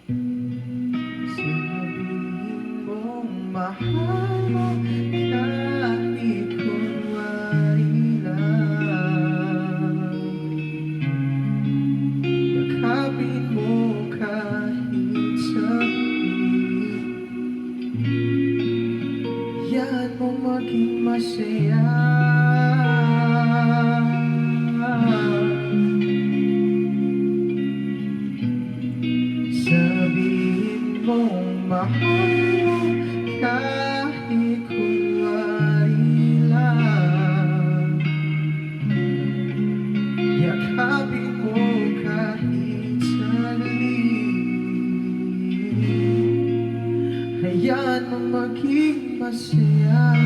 Sabihin mong mahal mo kahit kunwari lang. Yakapin mo kahit saglit. Yan mo maging masaya. Sabihin mong mahal mo kahit kunwari lang. Yakapin mo kahit saglit. Hayaan mo maging masaya.